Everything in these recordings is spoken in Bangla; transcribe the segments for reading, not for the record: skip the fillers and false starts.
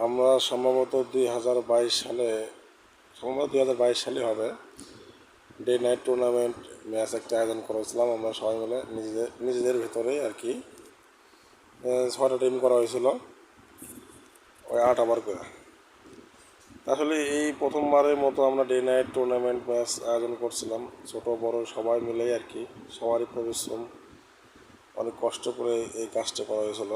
আমরা সম্ভবত 2022 সালে, সম্ভবত 2022 সালে হবে, ডে নাইট টুর্নামেন্ট ম্যাচ একটা আয়োজন করেছিলাম আমরা সবাই মিলে নিজেদের ভেতরে আর কি। 6টা টিম করা হয়েছিল, ওই 8 ওভার করে। আসলে এই প্রথমবারের মতো আমরা ডে নাইট টুর্নামেন্ট ম্যাচ আয়োজন করছিলাম, ছোট বড় সবাই মিলেই আর কি। সবারই পরিশ্রম, অনেক কষ্ট করে এই কাজটা করা হয়েছিল।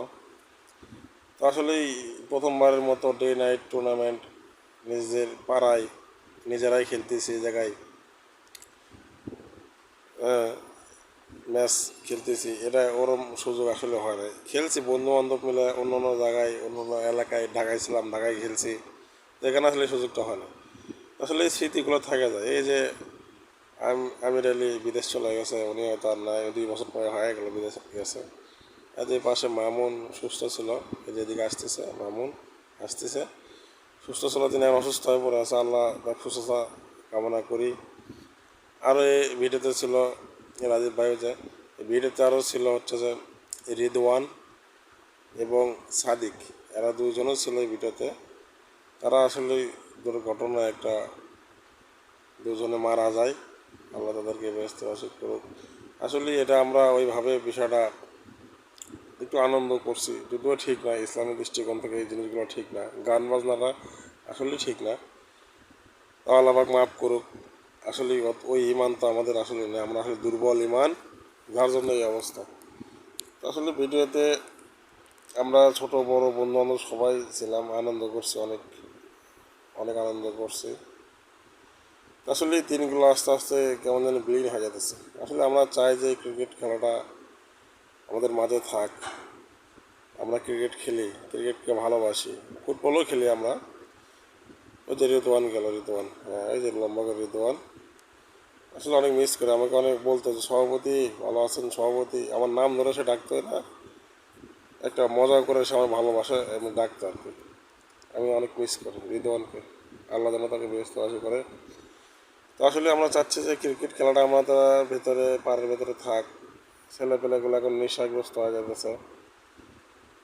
তো আসলেই প্রথমবারের মতো ডে নাইট টুর্নামেন্ট নিজেদের পাড়ায় নিজেরাই খেলতেছি এই জায়গায়, ম্যাচ খেলতেছি, এটা ওরম সুযোগ আসলে হয় না। খেলছি বন্ধু বান্ধব মিলে অন্য অন্য জায়গায়, অন্য অন্য এলাকায়, ঢাকায় ছিলাম, ঢাকায় খেলছি, এখানে আসলে সুযোগটা হয় না। আসলে এই স্মৃতিগুলো থাকে যায়। এই যে আমির আলী বিদেশ চলে গেছে, উনি হয়তো আর নাই, 2 বছর পরে হয়ে গেল বিদেশ গেছে। আর যে পাশে মামুন সুস্থ ছিল, এই যেদিকে আসতেছে মামুন আসতেছে, সুস্থ ছিল, তিনি অসুস্থ হয়ে পড়ে আছে, আল্লাহ তার সুস্থতা কামনা করি। আরও এই ভিডিওতে ছিল রাজীব ভাইও, যে এই ভিডিওতে আরও ছিল হচ্ছে যে রিদওয়ান এবং সাদিক, এরা দুইজনও ছিল এই ভিডিওতে। তারা আসলে দুর্ঘটনা একটা, দুজনে মারা যায়, আল্লাহ তাদেরকে ব্যস্ত বাসিক করুক। আসলে এটা আমরা ওইভাবে বিষয়টা একটু আনন্দ করছি, যদিও ঠিক না, ইসলামের দৃষ্টিকোণ থেকে এই জিনিসগুলো ঠিক না, গান বাজনাটা আসলে ঠিক না। আল্লাহ পাক মাফ করুক। আসলে ওই ইমান তো আমাদের আসলে নেই, আমরা আসলে দুর্বল ইমান, যার জন্য এই অবস্থা। তো আসলে ভিডিওতে আমরা ছোট বড় বন্ধু বান্ধব সবাই ছিলাম, আনন্দ করছি, অনেক অনেক আনন্দ করছি। আসলে এই দিনগুলো আস্তে আস্তে কেমন যেন বিলীন হয়ে যেতেছে। আসলে আমরা চাই যে ক্রিকেট খেলাটা আমাদের মাঝে থাক, আমরা ক্রিকেট খেলি, ক্রিকেটকে ভালোবাসি, ফুটবলও খেলি আমরা। ওই যে রিদওয়ান গেল, রিদওয়ান, হ্যাঁ এই যে লম্বা করে রিদওয়ান, আসলে অনেক মিস করে। আমাকে অনেক বলতো যে সভাপতি ভালো আছেন, সভাপতি, আমার নাম ধরে সে ডাকতো না, একটা মজা করে সে আমার ভালোবাসে এমনি ডাকতো আর কি। আমি অনেক মিস করি রিদওয়ানকে, আল্লাহ যেন তাকে ব্যস্তবাসী করে। তো আসলে আমরা চাচ্ছি যে ক্রিকেট খেলাটা আমাদের ভেতরে, পাড়ের ভেতরে থাক। ছেলেপেলেগুলো এখন নেশাগ্রস্ত হয়ে যাচ্ছে,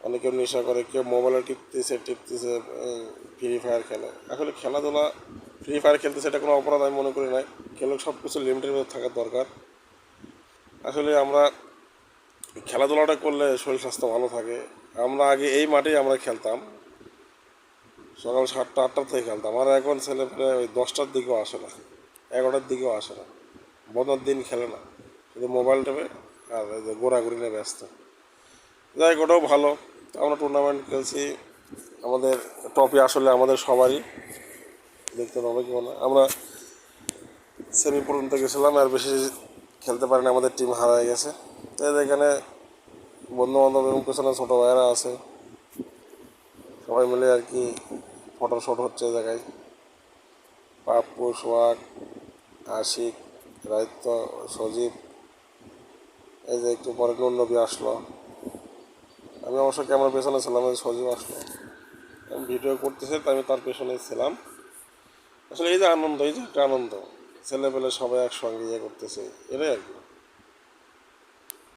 অনেকেও নেশা করে, কেউ মোবাইলে টিপতেছে ফ্রি ফায়ার খেলে। আসলে খেলাধুলা, ফ্রি ফায়ার খেলতেছে এটা কোনো অপরাধ আমি মনে করি না, খেলে সব কিছু লিমিটের মধ্যে থাকা দরকার। আসলে আমরা খেলাধুলাটা করলে শরীর স্বাস্থ্য ভালো থাকে। আমরা আগে এই মাঠেই আমরা খেলতাম, সকাল 7টা 8টা থেকে খেলতাম। আর এখন ছেলেপেলে ওই 10টার দিকেও আসে না, 11টার দিকেও আসে না, বন্ধের দিন খেলে না, শুধু মোবাইল টেপে আর এই যে ঘোরাঘুরি নিয়ে ব্যস্ত। যাই হোক, ওটাও ভালো। আমরা টুর্নামেন্ট খেলছি, আমাদের ট্রফি আসলে আমাদের সবারই, দেখতে হবে কেউ না। আমরা সেমি পর্যন্ত গেছিলাম, আর বেশি খেলতে পারিনি, আমাদের টিম হারায় গেছে। তো এখানে বন্ধু বান্ধব এবং পেছনে ছোটো ভাইয়েরা আছে, সবাই মিলে আর কি ফটো শট হচ্ছে জায়গায়। পাপ্পু, সোহাগ, আশিক, রাইত, সজীব, এই যে একটু পরে নবী আসলো। আমি অবশ্য ক্যামেরার পেছনে ছিলাম, এই সজীব আসলো, আমি ভিডিও করতেছি, তো আমি তার পেছনে ছিলাম। আসলে এই যে আনন্দ, এই যে একটা আনন্দ, ছেলেপেলে সবাই একসঙ্গে ইয়ে করতেছে, এটাই আর কি।